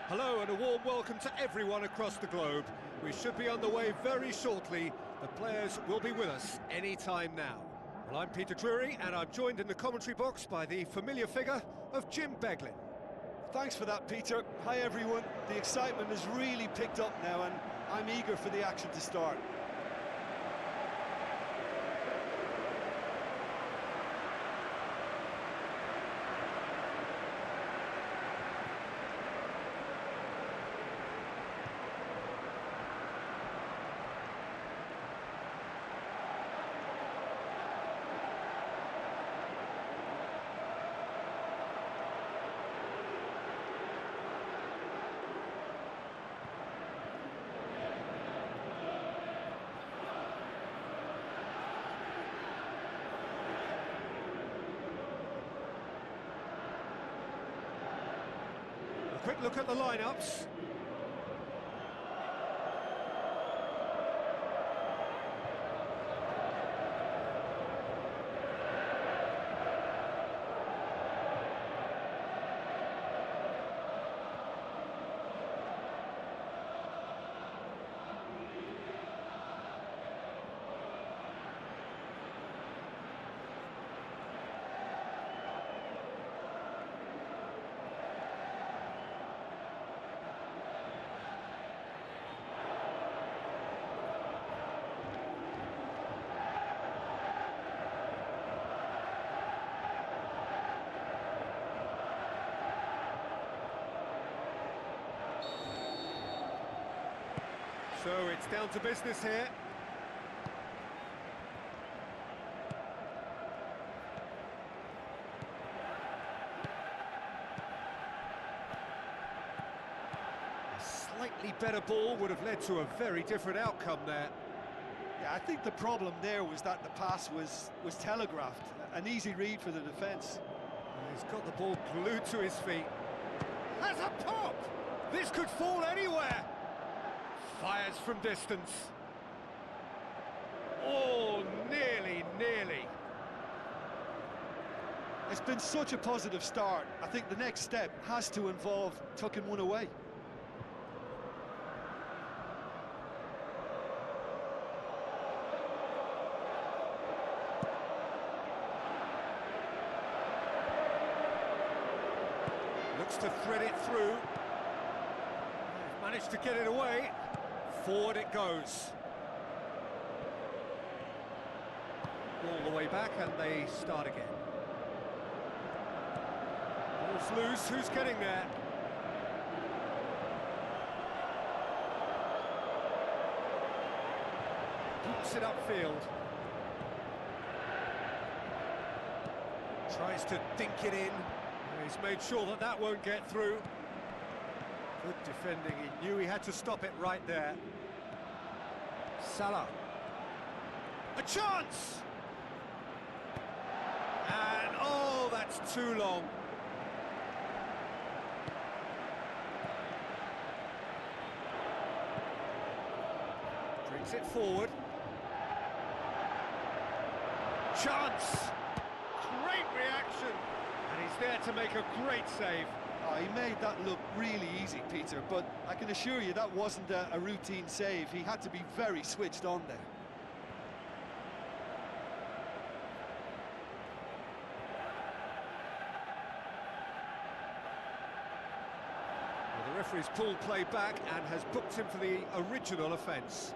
Hello and a warm welcome to everyone across the globe. We should be on the way very shortly. The players will be with us any time now. Well, I'm Peter Drury and I'm joined in the commentary box by the familiar figure of Jim Beglin. Thanks for that, Peter. Hi everyone. The excitement has really picked up now and I'm eager for the action to start. Quick look at the lineups. So it's down to business here. A slightly better ball would have led to a very different outcome there. Yeah, I think the problem there was that the pass was telegraphed. An easy read for the defence. He's got the ball glued to his feet. Has a pop! This could fall anywhere! Fires from distance. Oh, nearly. It's been such a positive start. I think the next step has to involve tucking one away. Looks to thread it through. Managed to get it away. Forward it goes. All the way back and they start again. Ball's loose, who's getting there? Keeps it upfield. Tries to dink it in. He's made sure that that won't get through. Good defending, he knew he had to stop it right there. Salah. A chance! And, oh, that's too long. Brings it forward. Chance! Great reaction! And he's there to make a great save. Oh, he made that look really easy, Peter, but I can assure you that wasn't a routine save. He had to be very switched on there. Well, the referee's pulled play back and has booked him for the original offence.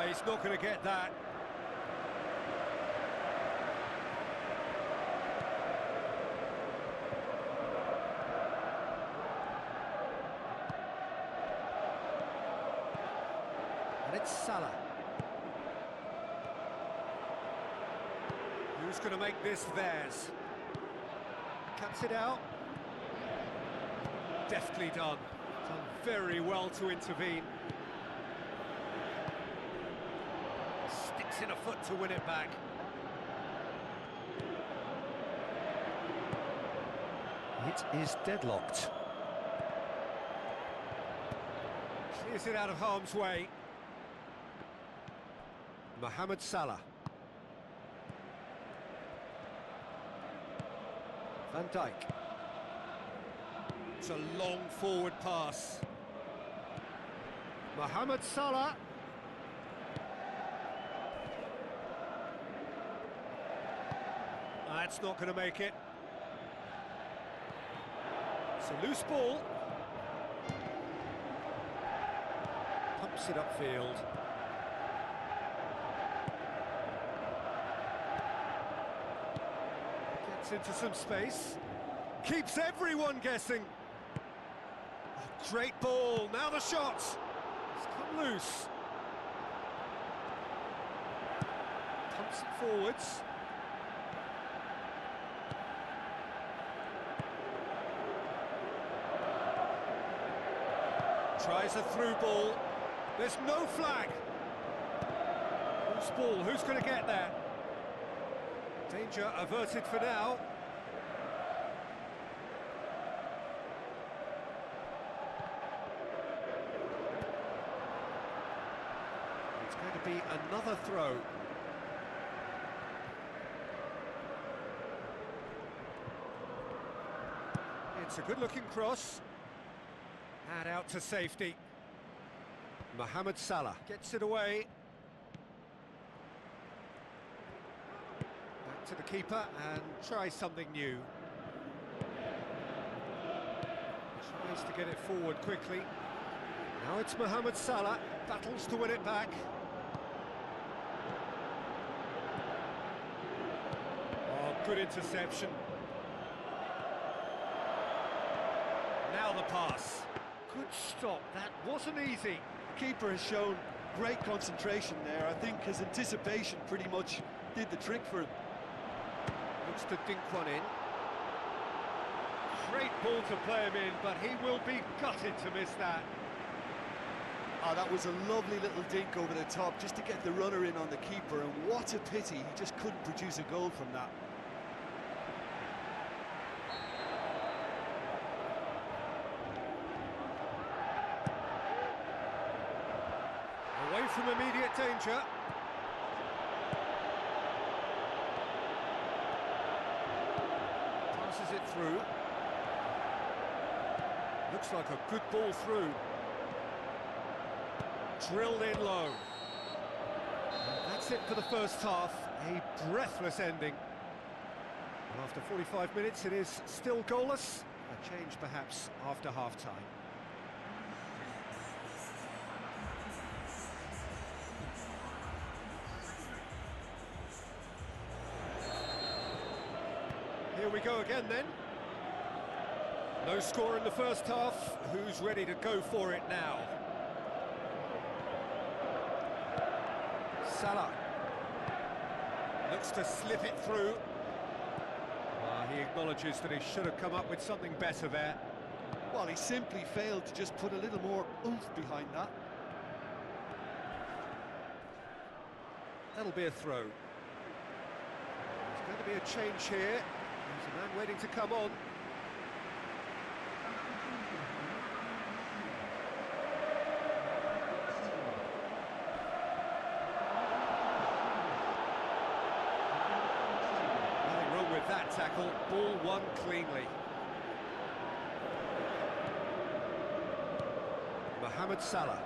He's not going to get that. And it's Salah. Who's going to make this theirs? Cuts it out. Deftly done. Done very well to intervene. In a foot to win it back. It is deadlocked. Clears it out of harm's way. Mohamed Salah. Van Dijk. It's a long forward pass. Mohamed Salah. That's not going to make it. It's a loose ball. Pumps it upfield. Gets into some space. Keeps everyone guessing. Oh, great ball. Now the shots. It's come loose. Pumps it forwards. Tries a through ball. There's no flag. Loose ball. Who's going to get there? Danger averted for now. It's going to be another throw. It's a good-looking cross. And out to safety. Mohamed Salah gets it away. Back to the keeper and tries something new. Tries to get it forward quickly. Now it's Mohamed Salah, battles to win it back. Oh, good interception. Now the pass. Good stop, that wasn't easy. The keeper has shown great concentration there. I think his anticipation pretty much did the trick for him. Looks to dink one in. Great ball to play him in, but he will be gutted to miss that. Oh, that was a lovely little dink over the top just to get the runner in on the keeper, and what a pity he just couldn't produce a goal from that. Away from immediate danger. Passes it through. Looks like a good ball through. Drilled in low. And that's it for the first half. A breathless ending. And after 45 minutes, it is still goalless. A change perhaps after half-time. Here we go again then. No score in the first half. Who's ready to go for it now? Salah. Looks to slip it through. He acknowledges that he should have come up with something better there. Well, he simply failed to just put a little more oomph behind that. That'll be a throw. There's going to be a change here. There's a man waiting to come on. Nothing wrong with that tackle. Ball won cleanly. Mohamed Salah.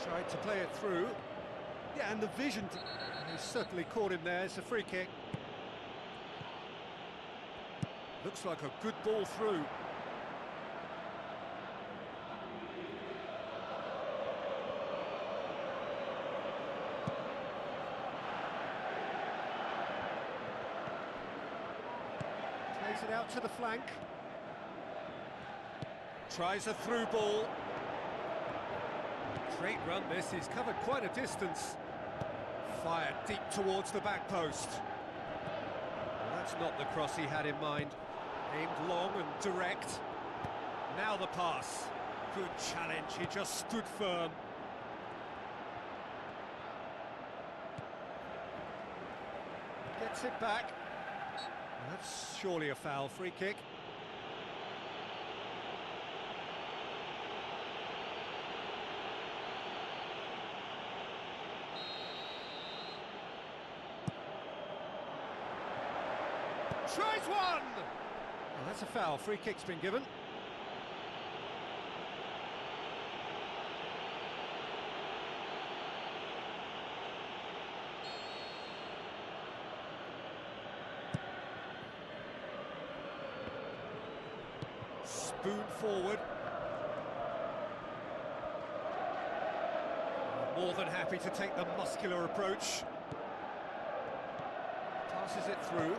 Tried to play it through. Yeah, and the vision. He certainly caught him there. It's a free kick. Looks like a good ball through. Plays it out to the flank. Tries a through ball. Great run this, he's covered quite a distance. Fired deep towards the back post. Well, that's not the cross he had in mind. Aimed long and direct. Now the pass. Good challenge, he just stood firm. Gets it back. Well, that's surely a foul. Free kick. Tries one! Well, that's a foul. Free kick's been given. Spoon forward. More than happy to take the muscular approach. Passes it through.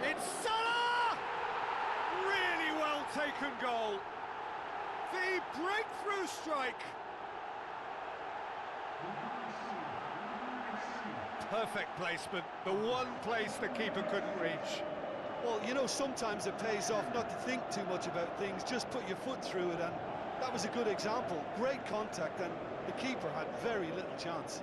It's Salah! Really well taken goal. The breakthrough strike. Perfect placement. The one place the keeper couldn't reach. Well, you know, sometimes it pays off not to think too much about things, just put your foot through it, and that was a good example. Great contact, and the keeper had very little chance.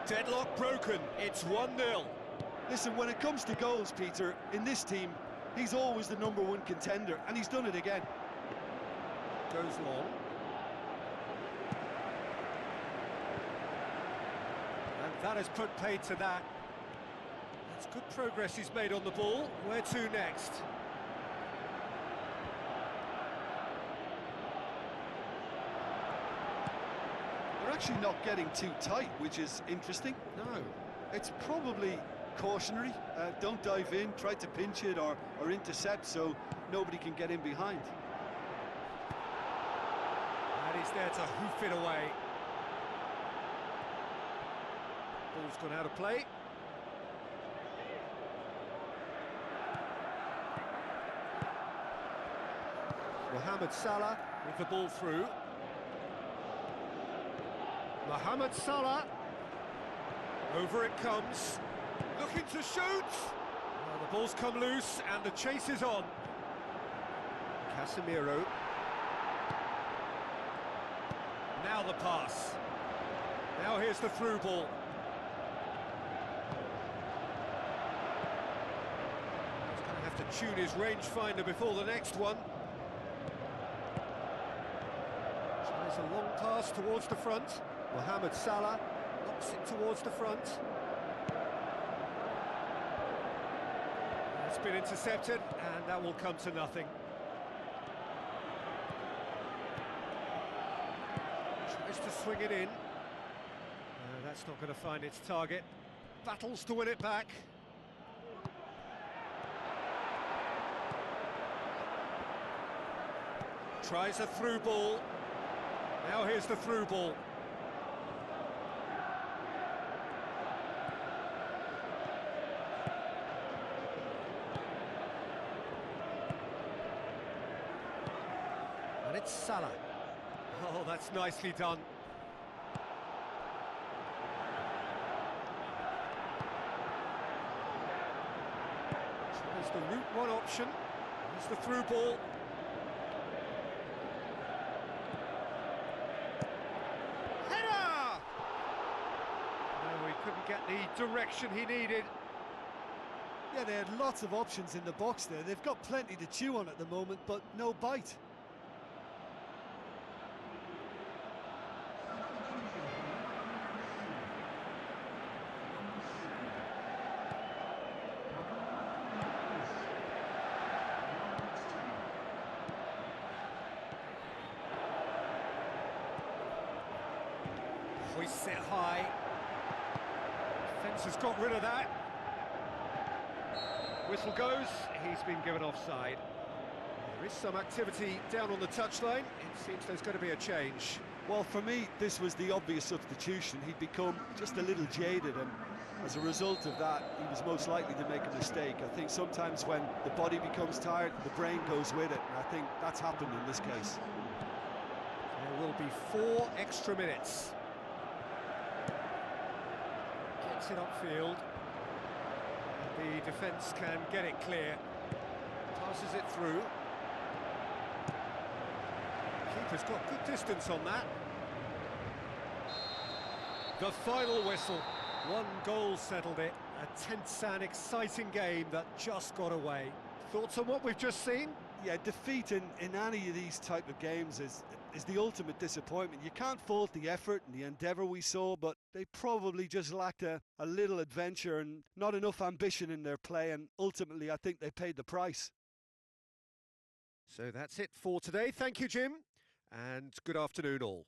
Deadlock broken, it's 1-0. Listen, when it comes to goals, Peter, in this team, he's always the #1 contender, and he's done it again. Goes long. And that has put paid to that. That's good progress he's made on the ball. Where to next? They're actually not getting too tight, which is interesting. No. It's probably cautionary. Don't dive in, try to pinch it or intercept so nobody can get in behind. And he's there to hoof it away. Ball's gone out of play. Mohamed Salah with the ball through. Mohamed Salah. Over it comes. Looking to shoot. Well, the ball's come loose and the chase is on. Casemiro. Now the pass. Now here's the through ball. He's going to have to tune his rangefinder before the next one. Tries a long pass towards the front. Mohamed Salah knocks it towards the front. It's been intercepted, and that will come to nothing. Tries to swing it in. No, that's not going to find its target. Battles to win it back. Tries a through ball. Now here's the through ball. And it's Salah. Oh, that's nicely done. Tries the route one option. There's the through ball. Header! No, he couldn't get the direction he needed. Yeah, they had lots of options in the box there. They've got plenty to chew on at the moment, but no bite. Hoists it high. Defence has got rid of that. Whistle goes, he's been given offside. There is some activity down on the touchline. It seems there's going to be a change. Well, for me, this was the obvious substitution. He'd become just a little jaded, and as a result of that, he was most likely to make a mistake. I think sometimes when the body becomes tired, the brain goes with it, and I think that's happened in this case. There will be 4 extra minutes. Gets it upfield. The defence can get it clear. Passes it through. Keeper's got good distance on that. The final whistle. One goal settled it. A tense and exciting game that just got away. Thoughts on what we've just seen? Yeah, defeat in any of these type of games is the ultimate disappointment. You can't fault the effort and the endeavour we saw, but they probably just lacked a little adventure and not enough ambition in their play, and ultimately I think they paid the price. So that's it for today. Thank you, Jim, and good afternoon all.